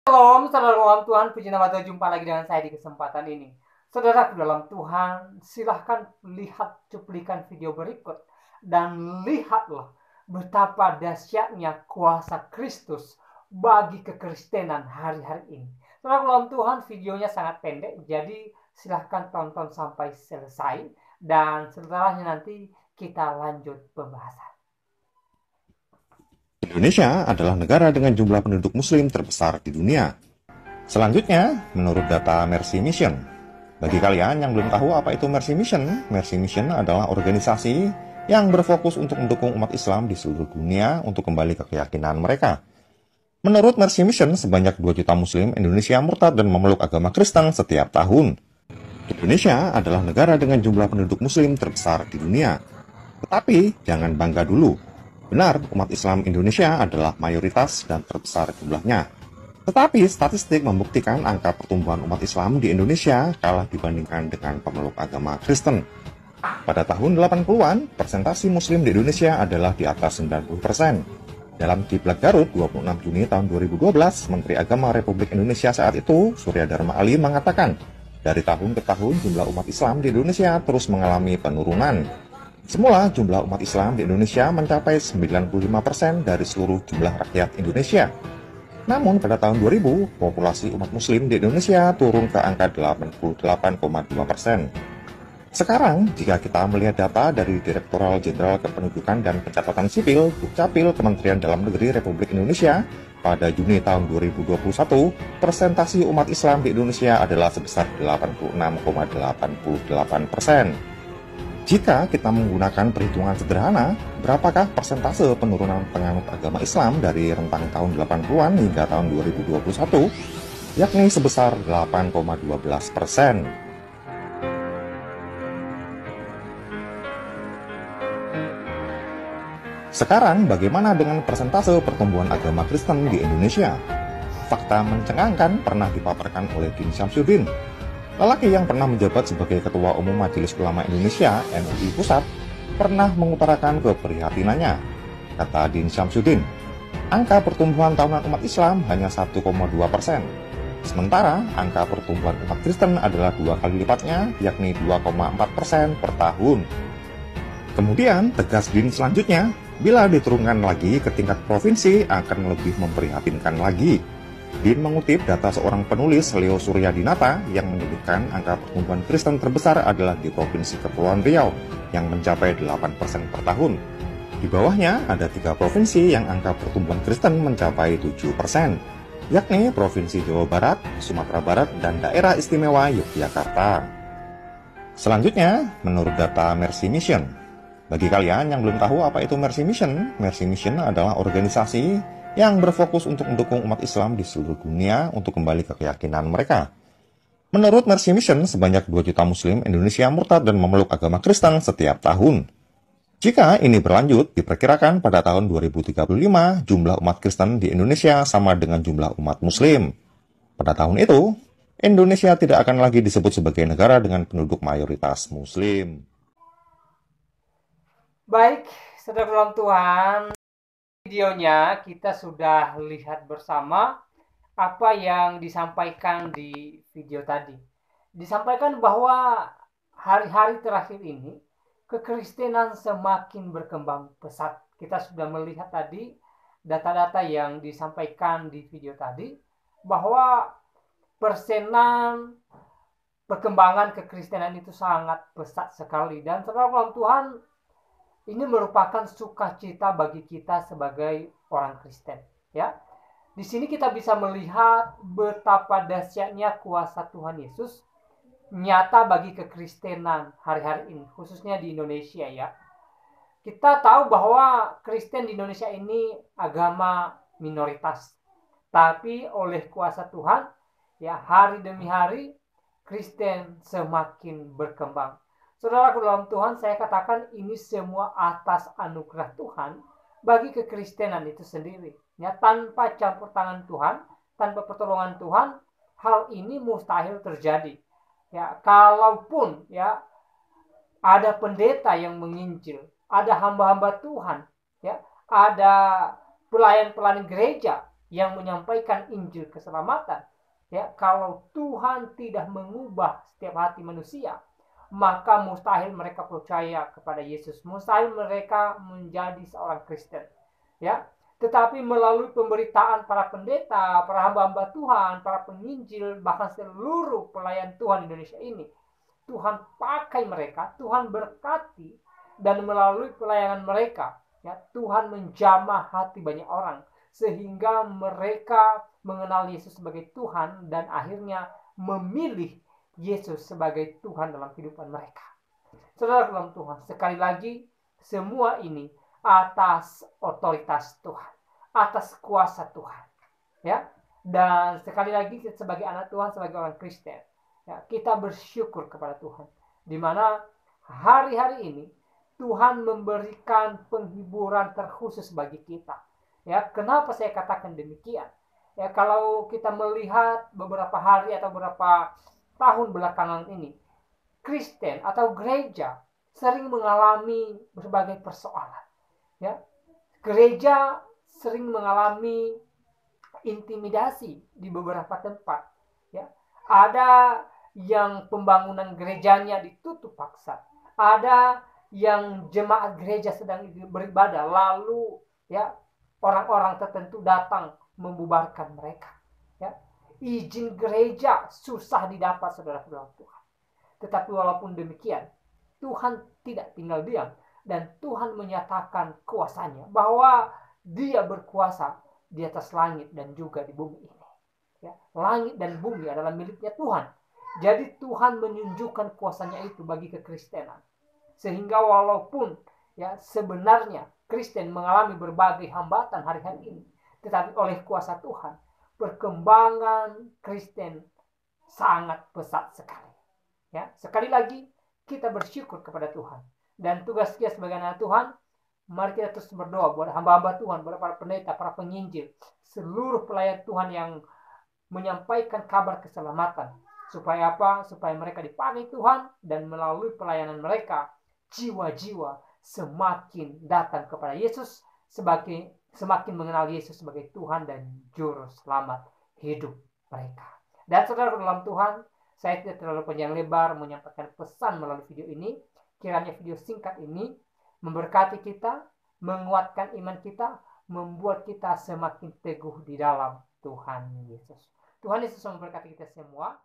Shalom, saudara dalam Tuhan, puji nama Tuhan, jumpa lagi dengan saya di kesempatan ini. Saudaraku dalam Tuhan, silahkan lihat cuplikan video berikut dan lihatlah betapa dahsyatnya kuasa Kristus bagi kekristenan hari-hari ini. Saudara dalam Tuhan, videonya sangat pendek, jadi silahkan tonton sampai selesai dan setelahnya nanti kita lanjut pembahasan. Indonesia adalah negara dengan jumlah penduduk muslim terbesar di dunia. Selanjutnya, menurut data Mercy Mission. Bagi kalian yang belum tahu apa itu Mercy Mission adalah organisasi yang berfokus untuk mendukung umat Islam di seluruh dunia untuk kembali ke keyakinan mereka. Menurut Mercy Mission, sebanyak 2 juta muslim Indonesia murtad dan memeluk agama Kristen setiap tahun. Indonesia adalah negara dengan jumlah penduduk muslim terbesar di dunia. Tetapi, jangan bangga dulu. Benar, umat Islam Indonesia adalah mayoritas dan terbesar jumlahnya. Tetapi statistik membuktikan angka pertumbuhan umat Islam di Indonesia kalah dibandingkan dengan pemeluk agama Kristen. Pada tahun 80-an, persentasi muslim di Indonesia adalah di atas 90%. Dalam Kiblat Garut 26 Juni tahun 2012, Menteri Agama Republik Indonesia saat itu, Surya Dharma Ali, mengatakan, dari tahun ke tahun jumlah umat Islam di Indonesia terus mengalami penurunan. Semula jumlah umat Islam di Indonesia mencapai 95% dari seluruh jumlah rakyat Indonesia. Namun pada tahun 2000, populasi umat muslim di Indonesia turun ke angka 88,2%. Sekarang, jika kita melihat data dari Direktorat Jenderal Kependudukan dan Pencatatan Sipil, Dukcapil Kementerian Dalam Negeri Republik Indonesia, pada Juni tahun 2021, persentase umat Islam di Indonesia adalah sebesar 86,88%. Jika kita menggunakan perhitungan sederhana, berapakah persentase penurunan penganut agama Islam dari rentang tahun 80-an hingga tahun 2021? Yakni sebesar 8,12%. Sekarang, bagaimana dengan persentase pertumbuhan agama Kristen di Indonesia? Fakta mencengangkan pernah dipaparkan oleh Din Syamsuddin, lelaki yang pernah menjabat sebagai Ketua Umum Majelis Ulama Indonesia (MUI) Pusat, pernah mengutarakan keprihatinannya. Kata Din Syamsuddin, angka pertumbuhan tahunan umat Islam hanya 1,2%. Sementara angka pertumbuhan umat Kristen adalah 2 kali lipatnya, yakni 2,4% per tahun. Kemudian, tegas Din selanjutnya, bila diturunkan lagi ke tingkat provinsi akan lebih memprihatinkan lagi. Din mengutip data seorang penulis, Leo Suryadinata, yang menyebutkan angka pertumbuhan Kristen terbesar adalah di Provinsi Kepulauan Riau, yang mencapai 8% per tahun. Di bawahnya ada 3 provinsi yang angka pertumbuhan Kristen mencapai 7%, yakni Provinsi Jawa Barat, Sumatera Barat, dan Daerah Istimewa Yogyakarta. Selanjutnya, menurut data Mercy Mission. Bagi kalian yang belum tahu apa itu Mercy Mission adalah organisasi yang berfokus untuk mendukung umat Islam di seluruh dunia untuk kembali ke keyakinan mereka. Menurut Mercy Mission, sebanyak 2 juta muslim Indonesia murtad dan memeluk agama Kristen setiap tahun. Jika ini berlanjut, diperkirakan pada tahun 2035, jumlah umat Kristen di Indonesia sama dengan jumlah umat muslim. Pada tahun itu, Indonesia tidak akan lagi disebut sebagai negara dengan penduduk mayoritas muslim. Baik, saudara dalam Tuhan, videonya kita sudah lihat bersama apa yang disampaikan di video tadi. Disampaikan bahwa hari-hari terakhir ini kekristenan semakin berkembang pesat. Kita sudah melihat tadi data-data yang disampaikan di video tadi bahwa persenan perkembangan kekristenan itu sangat pesat sekali, dan saudara dalam Tuhan, ini merupakan sukacita bagi kita sebagai orang Kristen, ya. Di sini kita bisa melihat betapa dahsyatnya kuasa Tuhan Yesus nyata bagi kekristenan hari-hari ini, khususnya di Indonesia, ya. Kita tahu bahwa Kristen di Indonesia ini agama minoritas, tapi oleh kuasa Tuhan, ya, hari demi hari Kristen semakin berkembang. Saudaraku dalam Tuhan, saya katakan ini semua atas anugerah Tuhan bagi kekristenan itu sendiri. Ya, tanpa campur tangan Tuhan, tanpa pertolongan Tuhan, hal ini mustahil terjadi. Ya, kalaupun ya ada pendeta yang menginjil, ada hamba-hamba Tuhan, ya, ada pelayan-pelayan gereja yang menyampaikan Injil keselamatan, ya, kalau Tuhan tidak mengubah setiap hati manusia, maka mustahil mereka percaya kepada Yesus, mustahil mereka menjadi seorang Kristen, ya. Tetapi melalui pemberitaan para pendeta, para hamba-hamba Tuhan, para penginjil, bahkan seluruh pelayan Tuhan Indonesia ini, Tuhan pakai mereka, Tuhan berkati, dan melalui pelayanan mereka, ya, Tuhan menjamah hati banyak orang sehingga mereka mengenal Yesus sebagai Tuhan dan akhirnya memilih Yesus sebagai Tuhan dalam kehidupan mereka. Saudara dalam Tuhan, sekali lagi semua ini atas otoritas Tuhan, atas kuasa Tuhan, ya. Dan sekali lagi sebagai anak Tuhan, sebagai orang Kristen, ya, kita bersyukur kepada Tuhan, di mana hari-hari ini Tuhan memberikan penghiburan terkhusus bagi kita. Ya, kenapa saya katakan demikian? Ya, kalau kita melihat beberapa hari atau beberapa tahun belakangan ini, Kristen atau gereja sering mengalami berbagai persoalan. Ya, gereja sering mengalami intimidasi di beberapa tempat. Ya, ada yang pembangunan gerejanya ditutup paksa, ada yang jemaat gereja sedang beribadah, lalu ya orang-orang tertentu datang membubarkan mereka. Ya, izin gereja susah didapat, saudara-saudara Tuhan. Tetapi walaupun demikian, Tuhan tidak tinggal diam dan Tuhan menyatakan kuasanya, bahwa Dia berkuasa di atas langit dan juga di bumi ini. Ya, langit dan bumi adalah miliknya Tuhan. Jadi Tuhan menunjukkan kuasanya itu bagi kekristenan. Sehingga walaupun ya sebenarnya Kristen mengalami berbagai hambatan hari-hari ini, tetapi oleh kuasa Tuhan, perkembangan Kristen sangat pesat sekali. Ya, sekali lagi kita bersyukur kepada Tuhan. Dan tugas kita sebagai anak Tuhan, mari kita terus berdoa buat hamba-hamba Tuhan, buat para pendeta, para penginjil, seluruh pelayan Tuhan yang menyampaikan kabar keselamatan. Supaya apa? Supaya mereka dipakai Tuhan, dan melalui pelayanan mereka, jiwa-jiwa semakin datang kepada Yesus, semakin mengenal Yesus sebagai Tuhan dan Juru Selamat hidup mereka. Dan saudara dalam Tuhan, saya tidak terlalu panjang lebar menyampaikan pesan melalui video ini. Kiranya video singkat ini memberkati kita, menguatkan iman kita, membuat kita semakin teguh di dalam Tuhan Yesus. Tuhan Yesus memberkati kita semua.